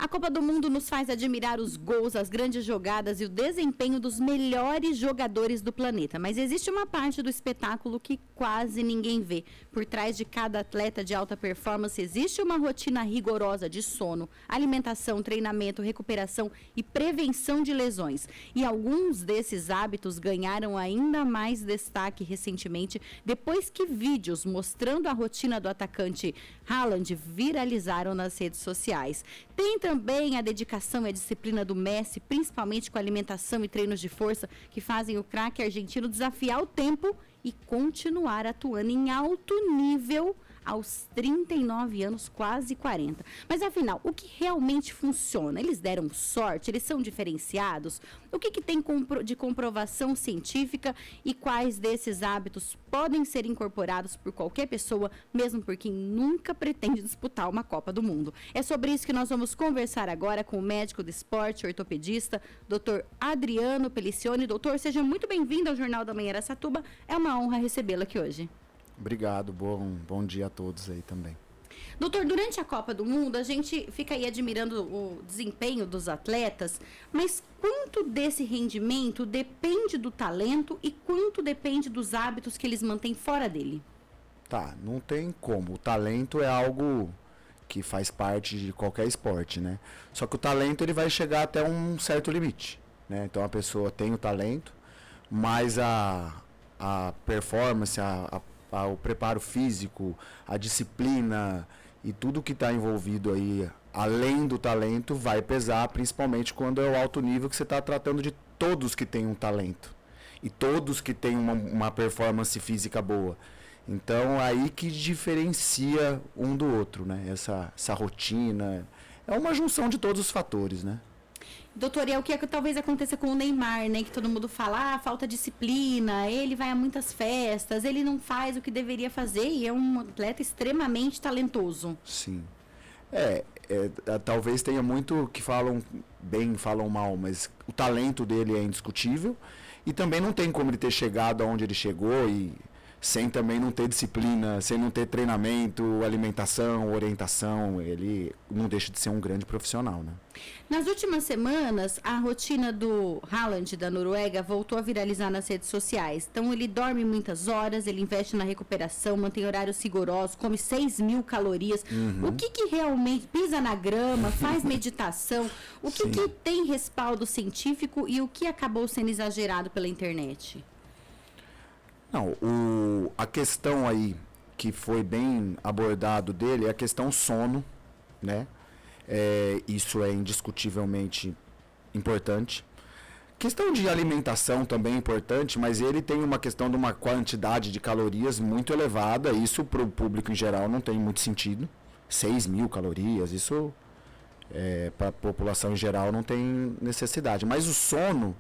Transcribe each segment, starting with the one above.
A Copa do Mundo nos faz admirar os gols, as grandes jogadas e o desempenho dos melhores jogadores do planeta. Mas existe uma parte do espetáculo que quase ninguém vê. Por trás de cada atleta de alta performance existe uma rotina rigorosa de sono, alimentação, treinamento, recuperação e prevenção de lesões. E alguns desses hábitos ganharam ainda mais destaque recentemente, depois que vídeos mostrando a rotina do atacante Haaland viralizaram nas redes sociais. Tem também a dedicação e a disciplina do Messi, principalmente com alimentação e treinos de força, que fazem o craque argentino desafiar o tempo e continuar atuando em alto nível aos 39 anos, quase 40. Mas afinal, o que realmente funciona? Eles deram sorte? Eles são diferenciados? O que tem de comprovação científica e quais desses hábitos podem ser incorporados por qualquer pessoa, mesmo por quem nunca pretende disputar uma Copa do Mundo? É sobre isso que nós vamos conversar agora com o médico do esporte, ortopedista, Dr. Adriano Pelicione. Doutor, seja muito bem-vindo ao Jornal da Manhã Araçatuba. É uma honra recebê-lo aqui hoje. Obrigado, bom dia a todos aí também. Doutor, durante a Copa do Mundo, a gente fica aí admirando o desempenho dos atletas, mas quanto desse rendimento depende do talento e quanto depende dos hábitos que eles mantêm fora dele? Tá, não tem como. O talento é algo que faz parte de qualquer esporte, né? Só que o talento ele vai chegar até um certo limite, né? Então a pessoa tem o talento, mas a performance, o preparo físico, a disciplina e tudo que está envolvido aí, além do talento, vai pesar, principalmente quando é o alto nível que você está tratando de todos que têm um talento e todos que têm uma performance física boa. Então, aí que diferencia um do outro, né? Essa rotina, é uma junção de todos os fatores, né? Doutor, e é o que talvez aconteça com o Neymar, né? Que todo mundo fala, falta disciplina, ele vai a muitas festas, ele não faz o que deveria fazer e é um atleta extremamente talentoso. Sim. Talvez tenha muito que falam bem, falam mal, mas o talento dele é indiscutível e também não tem como ele ter chegado aonde ele chegou e sem também não ter disciplina, sem não ter treinamento, alimentação, orientação, ele não deixa de ser um grande profissional, né? Nas últimas semanas, a rotina do Haaland da Noruega voltou a viralizar nas redes sociais. Então, ele dorme muitas horas, ele investe na recuperação, mantém horários rigorosos, come 6.000 calorias. O que realmente pisa na grama, faz meditação? O que tem respaldo científico e o que acabou sendo exagerado pela internet? Não, a questão aí que foi bem abordado dele é a questão sono, né? Isso é indiscutivelmente importante. Questão de alimentação também é importante, mas ele tem uma questão de uma quantidade de calorias muito elevada. Isso para o público em geral não tem muito sentido. 6.000 calorias, isso para a população em geral não tem necessidade. Mas o sono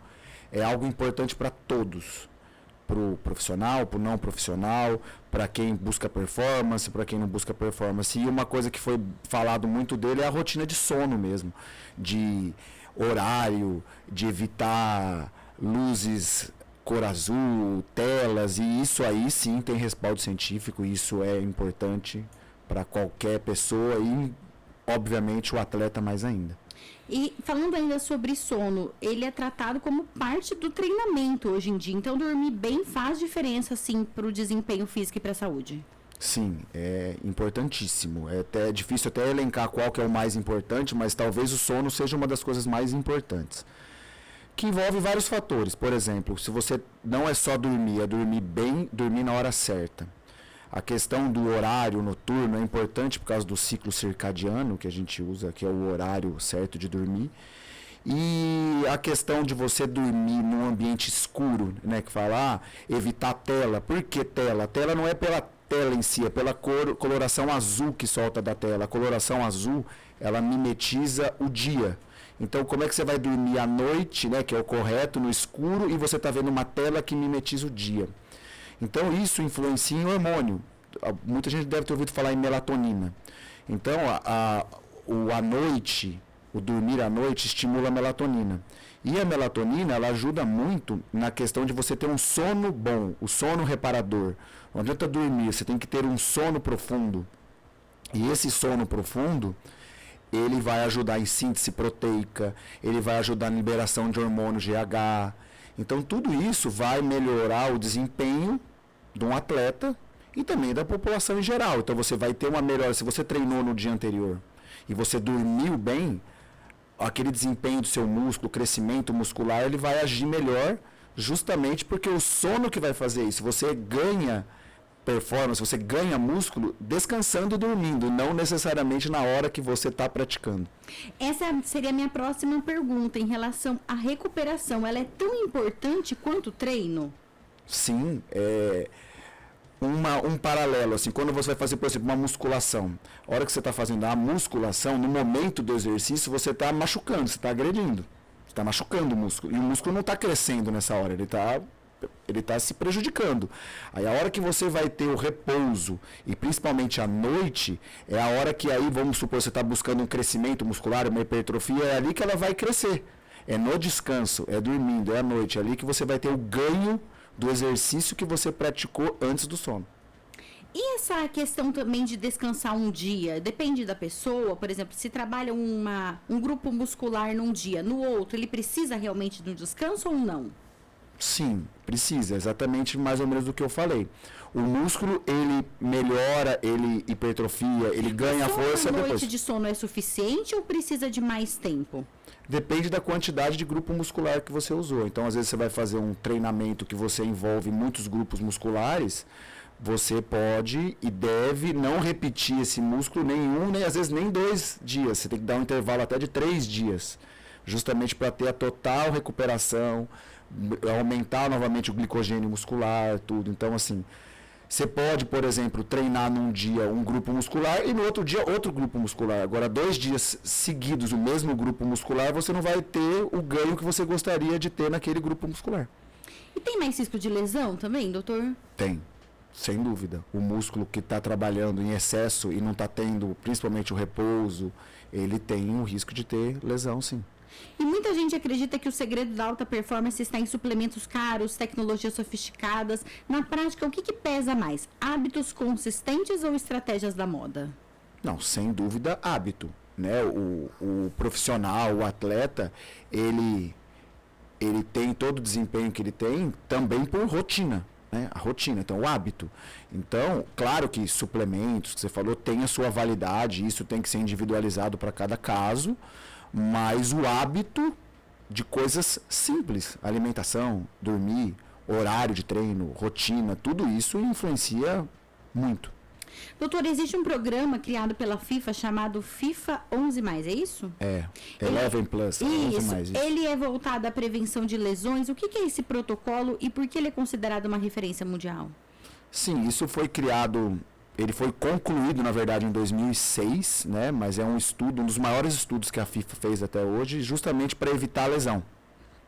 é algo importante para todos. Para o profissional, para o não profissional, para quem busca performance, para quem não busca performance. E uma coisa que foi falado muito dele é a rotina de sono mesmo, de horário, de evitar luzes cor azul, telas, e isso aí sim tem respaldo científico, isso é importante para qualquer pessoa e, obviamente, o atleta mais ainda. E falando ainda sobre sono, ele é tratado como parte do treinamento hoje em dia. Então, dormir bem faz diferença, assim, para o desempenho físico e para a saúde? Sim, é importantíssimo. É difícil até elencar qual que é o mais importante, mas talvez o sono seja uma das coisas mais importantes. Que envolve vários fatores. Por exemplo, se você não é só dormir, é dormir bem, dormir na hora certa. A questão do horário noturno é importante por causa do ciclo circadiano que a gente usa, que é o horário certo de dormir. E a questão de você dormir num ambiente escuro, né, que fala, evitar tela. Por que tela? A tela não é pela tela em si, é pela coloração azul que solta da tela. A coloração azul, ela mimetiza o dia. Então, como é que você vai dormir à noite, né, que é o correto, no escuro, e você está vendo uma tela que mimetiza o dia? Então, isso influencia em hormônio. Muita gente deve ter ouvido falar em melatonina. Então, a noite, o dormir à noite, estimula a melatonina. E a melatonina, ela ajuda muito na questão de você ter um sono bom, o sono reparador. Não adianta dormir, você tem que ter um sono profundo. E esse sono profundo, ele vai ajudar em síntese proteica, ele vai ajudar na liberação de hormônio GH. Então, tudo isso vai melhorar o desempenho de um atleta e também da população em geral. Então, você vai ter uma melhora. Se você treinou no dia anterior e você dormiu bem, aquele desempenho do seu músculo, o crescimento muscular, ele vai agir melhor, justamente porque o sono que vai fazer isso. Você ganha performance, você ganha músculo descansando e dormindo, não necessariamente na hora que você está praticando. Essa seria a minha próxima pergunta em relação à recuperação. Ela é tão importante quanto o treino? Sim, um paralelo, assim, quando você vai fazer, por exemplo, uma musculação, a hora que você está fazendo a musculação, no momento do exercício, você está machucando, você está agredindo, você está machucando o músculo, e o músculo não está crescendo nessa hora, ele está se prejudicando. Aí a hora que você vai ter o repouso, e principalmente à noite, é a hora que aí, vamos supor, você está buscando um crescimento muscular, uma hipertrofia, é ali que ela vai crescer. É no descanso, é dormindo, é à noite, é ali que você vai ter o ganho do exercício que você praticou antes do sono. E essa questão também de descansar um dia, depende da pessoa, por exemplo, se trabalha um grupo muscular num dia, no outro, ele precisa realmente de um descanso ou não? Sim, precisa, exatamente mais ou menos do que eu falei. O músculo, ele melhora, ele hipertrofia, ele ganha força Uma depois. noite de sono é suficiente ou precisa de mais tempo? Depende da quantidade de grupo muscular que você usou. Então, às vezes, você vai fazer um treinamento que você envolve muitos grupos musculares, você pode e deve não repetir esse músculo nenhum, nem às vezes nem 2 dias. Você tem que dar um intervalo até de 3 dias, justamente para ter a total recuperação, aumentar novamente o glicogênio muscular, tudo. Então, assim, você pode, por exemplo, treinar num dia um grupo muscular e no outro dia outro grupo muscular. Agora, 2 dias seguidos o mesmo grupo muscular, você não vai ter o ganho que você gostaria de ter naquele grupo muscular. E tem mais risco de lesão também, doutor? Tem, sem dúvida. O músculo que está trabalhando em excesso e não está tendo, principalmente o repouso, ele tem um risco de ter lesão, sim. E muita gente acredita que o segredo da alta performance está em suplementos caros, tecnologias sofisticadas. Na prática, o que pesa mais? Hábitos consistentes ou estratégias da moda? Não, sem dúvida, hábito, né? O profissional, o atleta, ele tem todo o desempenho que ele tem também por rotina, né? A rotina, então o hábito. Então, claro que suplementos, que você falou, tem a sua validade, isso tem que ser individualizado para cada caso, mas o hábito de coisas simples, alimentação, dormir, horário de treino, rotina, tudo isso influencia muito. Doutor, existe um programa criado pela FIFA chamado FIFA 11+, é isso? Eleven Plus, 11+. Isso, ele é voltado à prevenção de lesões. O que é esse protocolo e por que ele é considerado uma referência mundial? Sim, isso foi criado... Ele foi concluído, na verdade, em 2006, né? Mas é um estudo, um dos maiores estudos que a FIFA fez até hoje, justamente para evitar a lesão,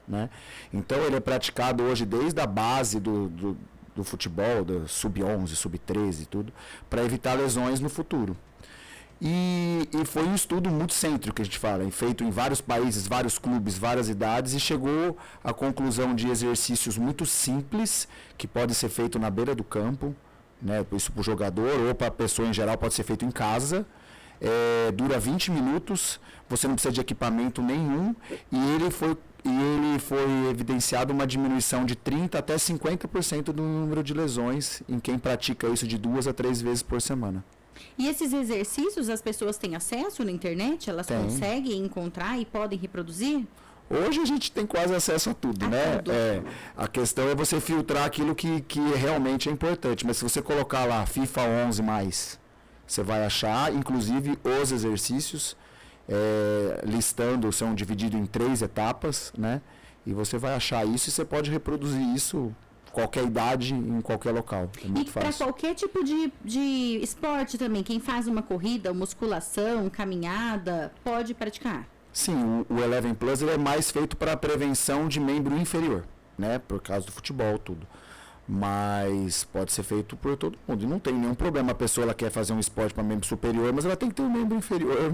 né? Então, ele é praticado hoje desde a base do futebol, do sub-11, sub-13 e tudo, para evitar lesões no futuro. E foi um estudo muito cêntrico, que a gente fala, feito em vários países, vários clubes, várias idades, e chegou à conclusão de exercícios muito simples, que podem ser feitos na beira do campo, né? Isso para o jogador ou para a pessoa em geral pode ser feito em casa, dura 20 minutos, você não precisa de equipamento nenhum e ele foi evidenciado uma diminuição de 30% até 50% do número de lesões em quem pratica isso de 2 a 3 vezes por semana. E esses exercícios as pessoas têm acesso na internet? Elas conseguem encontrar e podem reproduzir? Hoje a gente tem quase acesso a tudo, né? Tudo. A questão é você filtrar aquilo que realmente é importante. Mas se você colocar lá FIFA 11+, você vai achar, inclusive, os exercícios, listando, são divididos em 3 etapas, né? E você vai achar isso e você pode reproduzir isso qualquer idade, em qualquer local. É muito fácil. E para qualquer tipo de esporte também, quem faz uma corrida, musculação, caminhada, pode praticar? Sim, o Eleven Plus ele é mais feito para prevenção de membro inferior, né? Por causa do futebol, tudo. Mas pode ser feito por todo mundo. E não tem nenhum problema. A pessoa ela quer fazer um esporte para membro superior, mas ela tem que ter um membro inferior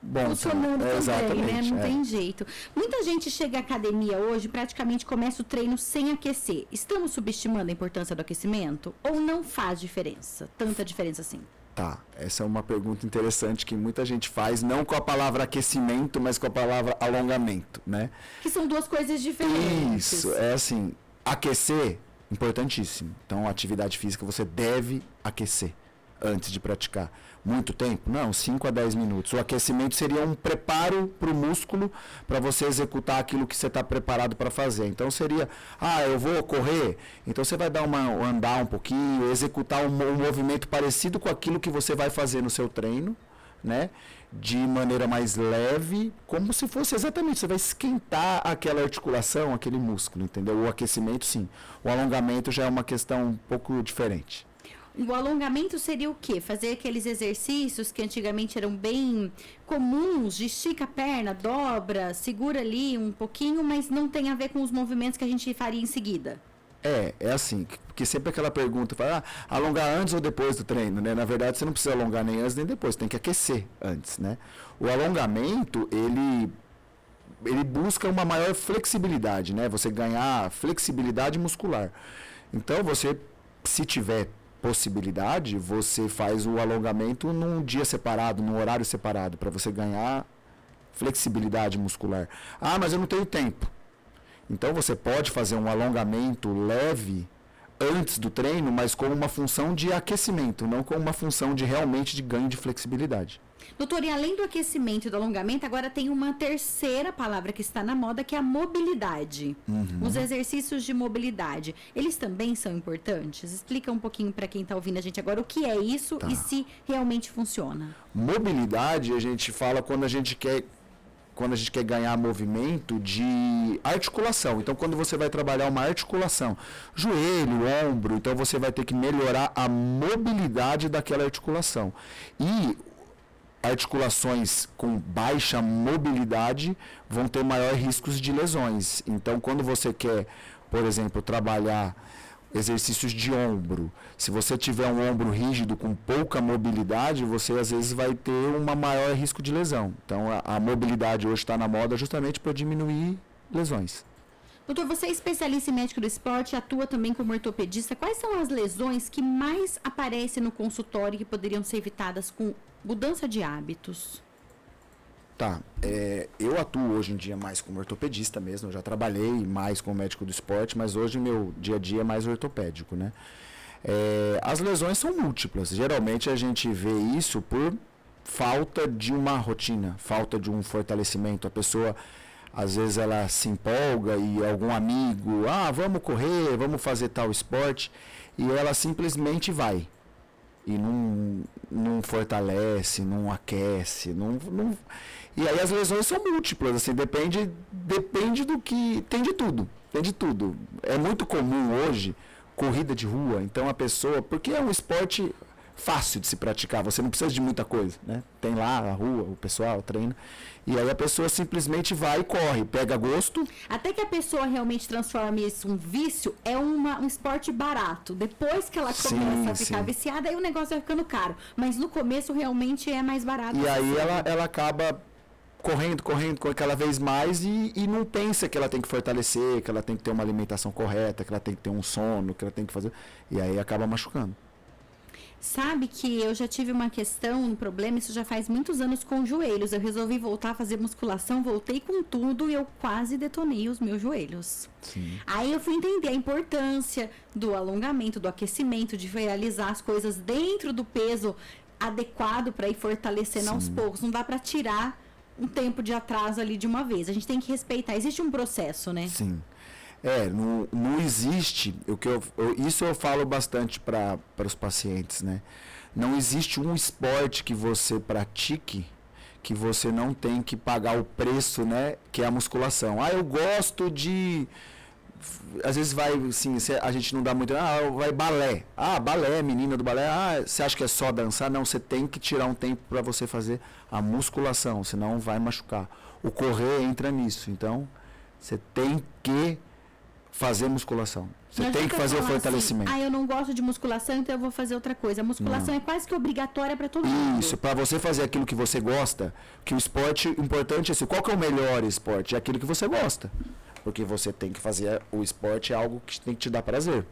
bom. Funcionando também, exatamente, né? Não tem jeito. Muita gente chega à academia hoje, praticamente começa o treino sem aquecer. Estamos subestimando a importância do aquecimento? Ou não faz diferença? Tanta diferença assim? Tá, essa é uma pergunta interessante que muita gente faz, não com a palavra aquecimento, mas com a palavra alongamento, né? Que são duas coisas diferentes. Isso, é assim, aquecer, importantíssimo. Então, atividade física você deve aquecer antes de praticar. Muito tempo? Não, 5 a 10 minutos. O aquecimento seria um preparo para o músculo para você executar aquilo que você está preparado para fazer. Então seria, eu vou correr, então você vai andar um pouquinho, executar um movimento parecido com aquilo que você vai fazer no seu treino, né? De maneira mais leve, como se fosse exatamente, você vai esquentar aquela articulação, aquele músculo, entendeu? O aquecimento, sim. O alongamento já é uma questão um pouco diferente. O alongamento seria o quê? Fazer aqueles exercícios que antigamente eram bem comuns, de estica a perna, dobra, segura ali um pouquinho, mas não tem a ver com os movimentos que a gente faria em seguida. É assim, porque sempre aquela pergunta, fala, alongar antes ou depois do treino, né? Na verdade, você não precisa alongar nem antes nem depois, tem que aquecer antes, né? O alongamento, ele busca uma maior flexibilidade, né? Você ganhar flexibilidade muscular. Então, se tiver possibilidade, você faz o alongamento num dia separado, num horário separado, para você ganhar flexibilidade muscular. Mas eu não tenho tempo. Então você pode fazer um alongamento leve antes do treino, mas com uma função de aquecimento, não com uma função de realmente de ganho de flexibilidade. Doutor, e além do aquecimento e do alongamento, agora tem uma terceira palavra que está na moda, que é a mobilidade. Os exercícios de mobilidade, eles também são importantes? Explica um pouquinho para quem está ouvindo a gente agora o que é isso e se realmente funciona. Mobilidade, a gente fala quando a gente quer ganhar movimento de articulação. Então, quando você vai trabalhar uma articulação, joelho, ombro, então você vai ter que melhorar a mobilidade daquela articulação. E articulações com baixa mobilidade vão ter maiores riscos de lesões. Então, quando você quer, por exemplo, trabalhar exercícios de ombro, se você tiver um ombro rígido com pouca mobilidade, você às vezes vai ter um maior risco de lesão. Então, a mobilidade hoje está na moda justamente para diminuir lesões. Doutor, você é especialista em médico do esporte, atua também como ortopedista. Quais são as lesões que mais aparecem no consultório e que poderiam ser evitadas com mudança de hábitos? Tá, eu atuo hoje em dia mais como ortopedista mesmo, eu já trabalhei mais como médico do esporte, mas hoje meu dia a dia é mais ortopédico, né? As lesões são múltiplas, geralmente a gente vê isso por falta de uma rotina, falta de um fortalecimento. A pessoa, às vezes ela se empolga e algum amigo, vamos correr, vamos fazer tal esporte, e ela simplesmente vai. E não fortalece, não aquece, e aí as lesões são múltiplas, assim, depende do que, tem de tudo. É muito comum hoje corrida de rua, então a pessoa, porque é um esporte fácil de se praticar, você não precisa de muita coisa, né? Tem lá a rua, o pessoal treina, e aí a pessoa simplesmente vai e corre, pega gosto. Até que a pessoa realmente transforme isso em um vício, é um esporte barato. Depois que ela começa a ficar viciada, aí o negócio vai ficando caro. Mas no começo realmente é mais barato. E aí ela acaba correndo cada vez mais e não pensa que ela tem que fortalecer, que ela tem que ter uma alimentação correta, que ela tem que ter um sono, que ela tem que fazer, e aí acaba machucando. Sabe que eu já tive uma questão, um problema, isso já faz muitos anos com os joelhos. Eu resolvi voltar a fazer musculação, voltei com tudo e eu quase detonei os meus joelhos. Sim. Aí eu fui entender a importância do alongamento, do aquecimento, de realizar as coisas dentro do peso adequado para ir fortalecendo aos poucos. Não dá para tirar um tempo de atraso ali de uma vez. A gente tem que respeitar. Existe um processo, né? Sim. Não existe, isso eu falo bastante para os pacientes, né? Não existe um esporte que você pratique que você não tem que pagar o preço, né? Que é a musculação. Eu gosto de... Às vezes vai, assim, a gente não dá muito... vai balé. Balé, menina do balé. Você acha que é só dançar? Não, você tem que tirar um tempo para você fazer a musculação, senão vai machucar. O correr entra nisso, então você tem que fazer musculação. Você tem que fazer o fortalecimento. Eu não gosto de musculação, então eu vou fazer outra coisa. A musculação é quase que obrigatória para todo mundo. Isso, para você fazer aquilo que você gosta, que o esporte importante é assim, qual que é o melhor esporte? É aquilo que você gosta. Porque você tem que fazer o esporte, é algo que tem que te dar prazer.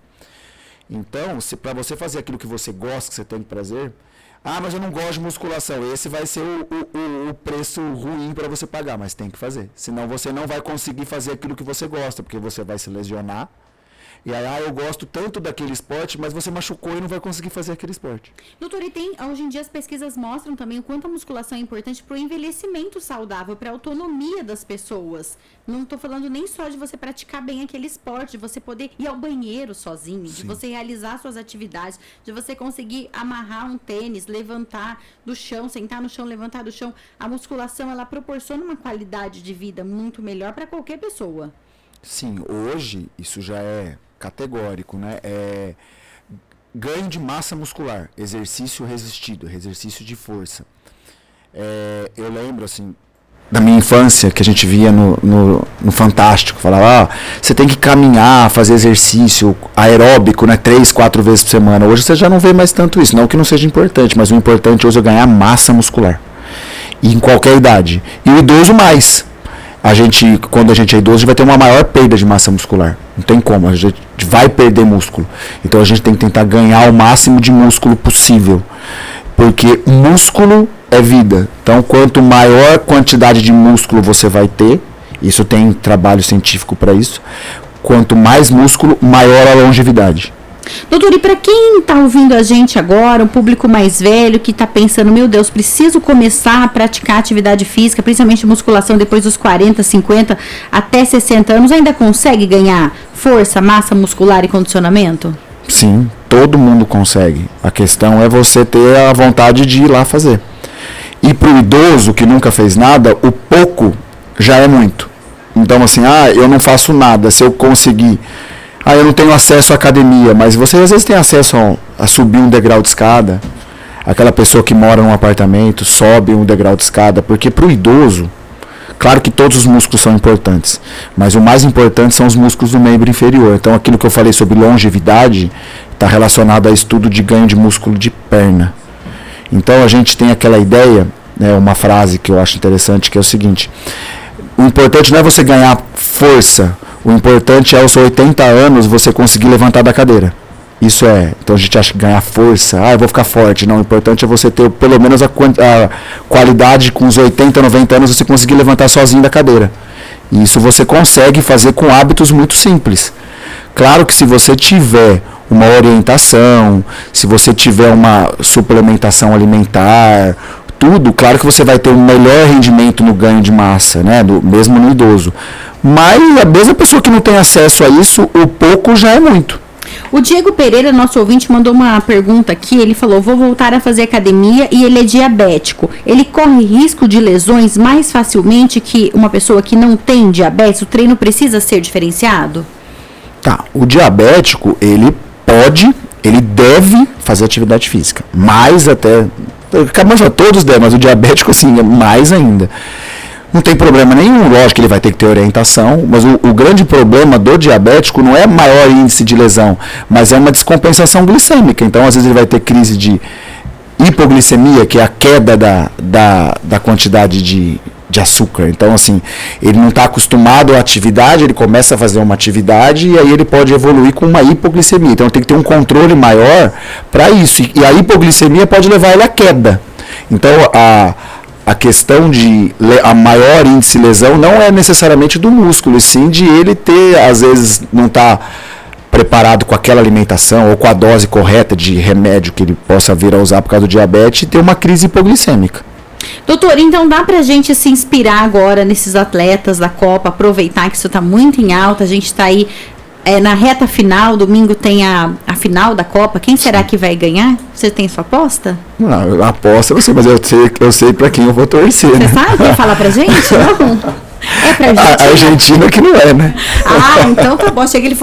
Então, para você fazer aquilo que você gosta, que você tem prazer, Ah, mas eu não gosto de musculação. Esse vai ser o preço ruim para você pagar, mas tem que fazer. Senão você não vai conseguir fazer aquilo que você gosta, porque você vai se lesionar. E aí, eu gosto tanto daquele esporte, mas você machucou e não vai conseguir fazer aquele esporte. Doutor, e hoje em dia as pesquisas mostram também o quanto a musculação é importante para o envelhecimento saudável, para a autonomia das pessoas. Não estou falando nem só de você praticar bem aquele esporte, de você poder ir ao banheiro sozinho, de você realizar suas atividades, de você conseguir amarrar um tênis, levantar do chão, sentar no chão, levantar do chão. A musculação, ela proporciona uma qualidade de vida muito melhor para qualquer pessoa. Sim, hoje isso já é categórico, né? Ganho de massa muscular, exercício resistido, exercício de força. Eu lembro, assim, da minha infância, que a gente via no Fantástico, falava, você tem que caminhar, fazer exercício aeróbico, né, 3, 4 vezes por semana. Hoje você já não vê mais tanto isso, não que não seja importante, mas o importante hoje é ganhar massa muscular. E em qualquer idade. E o idoso mais. Quando a gente é idoso, a gente vai ter uma maior perda de massa muscular. Não tem como, a gente vai perder músculo. Então a gente tem que tentar ganhar o máximo de músculo possível. Porque músculo é vida. Então quanto maior quantidade de músculo você vai ter, isso tem trabalho científico para isso, quanto mais músculo, maior a longevidade. Doutor, e para quem está ouvindo a gente agora, um público mais velho, que está pensando, meu Deus, preciso começar a praticar atividade física, principalmente musculação depois dos 40, 50, até 60 anos, ainda consegue ganhar força, massa muscular e condicionamento? Sim, todo mundo consegue. A questão é você ter a vontade de ir lá fazer. E para o idoso que nunca fez nada, o pouco já é muito. Então, assim, eu não faço nada, se eu conseguir... eu não tenho acesso à academia, mas você às vezes tem acesso a subir um degrau de escada. Aquela pessoa que mora num apartamento sobe um degrau de escada, porque para o idoso, claro que todos os músculos são importantes, mas o mais importante são os músculos do membro inferior. Então aquilo que eu falei sobre longevidade está relacionado a estudo de ganho de músculo de perna. Então a gente tem aquela ideia, né, uma frase que eu acho interessante, que é o seguinte: o importante não é você ganhar força, o importante é aos 80 anos você conseguir levantar da cadeira. Isso é. Então a gente acha que ganhar força, eu vou ficar forte. Não, o importante é você ter pelo menos a qualidade com os 80, 90 anos você conseguir levantar sozinho da cadeira. E isso você consegue fazer com hábitos muito simples. Claro que se você tiver uma orientação, se você tiver uma suplementação alimentar, tudo, claro que você vai ter um melhor rendimento no ganho de massa, né, mesmo no idoso. Mas a mesma pessoa que não tem acesso a isso, o pouco já é muito. O Diego Pereira, nosso ouvinte, mandou uma pergunta aqui. Ele falou, vou voltar a fazer academia e ele é diabético. Ele corre risco de lesões mais facilmente que uma pessoa que não tem diabetes? O treino precisa ser diferenciado? Tá, o diabético, ele deve fazer atividade física. Mais até, todos devem, mas o diabético, assim, é mais ainda. Não tem problema nenhum, lógico que ele vai ter que ter orientação, mas o grande problema do diabético não é maior índice de lesão, mas é uma descompensação glicêmica. Então, às vezes, ele vai ter crise de hipoglicemia, que é a queda da quantidade de açúcar. Então, assim, ele não está acostumado à atividade, ele começa a fazer uma atividade e aí ele pode evoluir com uma hipoglicemia. Então, tem que ter um controle maior para isso. E a hipoglicemia pode levar ele à queda. Então, a questão de a maior índice de lesão não é necessariamente do músculo, e sim de ele ter, às vezes, não estar preparado com aquela alimentação ou com a dose correta de remédio que ele possa vir a usar por causa do diabetes e ter uma crise hipoglicêmica. Doutor, então dá pra gente se inspirar agora nesses atletas da Copa, aproveitar que isso tá muito em alta, a gente tá aí na reta final, domingo tem a final da Copa, quem será que vai ganhar? Você tem sua aposta? Não, aposta eu não sei, mas eu sei pra quem eu vou torcer. Você né? sabe? Quer falar pra gente? Não? É pra Argentina? A Argentina que não é, né? Então tá bom. Achei que ele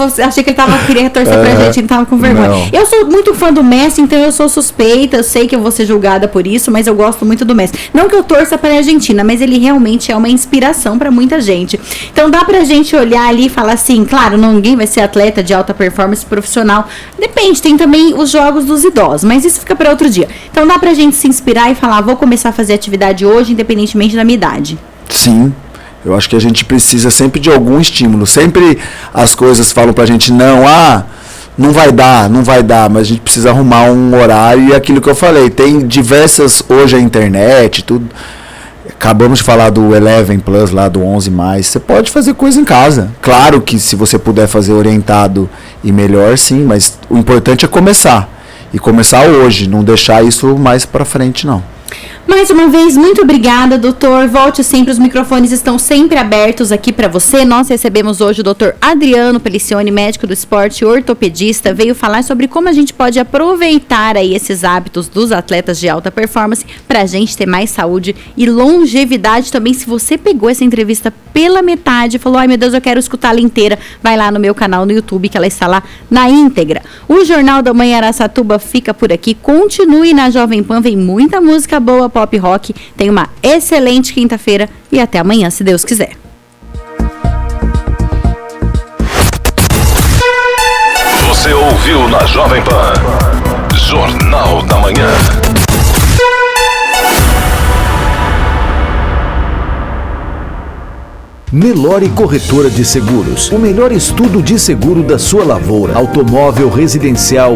queria torcer pra Argentina, tava com vergonha. Não. Eu sou muito fã do Messi, então eu sou suspeita. Eu sei que eu vou ser julgada por isso, mas eu gosto muito do Messi. Não que eu torça pra Argentina, mas ele realmente é uma inspiração pra muita gente. Então dá pra gente olhar ali e falar assim, claro, ninguém vai ser atleta de alta performance profissional. Depende, tem também os jogos dos idosos, mas isso fica pra outro dia. Então dá pra gente se inspirar e falar, vou começar a fazer atividade hoje, independentemente da minha idade. Sim. Eu acho que a gente precisa sempre de algum estímulo. Sempre as coisas falam pra gente, não, não vai dar, mas a gente precisa arrumar um horário e aquilo que eu falei, tem diversas, hoje a internet, tudo. Acabamos de falar do Eleven Plus lá, do 11+, você pode fazer coisa em casa. Claro que se você puder fazer orientado e melhor, sim, mas o importante é começar. E começar hoje, não deixar isso mais pra frente, não. Mais uma vez, muito obrigada, doutor. Volte sempre, os microfones estão sempre abertos aqui para você. Nós recebemos hoje o doutor Adriano Pelicione, médico do esporte, ortopedista, veio falar sobre como a gente pode aproveitar aí esses hábitos dos atletas de alta performance para a gente ter mais saúde e longevidade também. Se você pegou essa entrevista pela metade e falou, ai meu Deus, eu quero escutá-la inteira, vai lá no meu canal no YouTube que ela está lá na íntegra. O Jornal da Manhã Araçatuba fica por aqui. Continue na Jovem Pan, vem muita música boa, pop rock. Tenha uma excelente quinta-feira e até amanhã, se Deus quiser. Você ouviu na Jovem Pan Jornal da Manhã. Nelore Corretora de Seguros, o melhor estudo de seguro da sua lavoura, automóvel, residencial,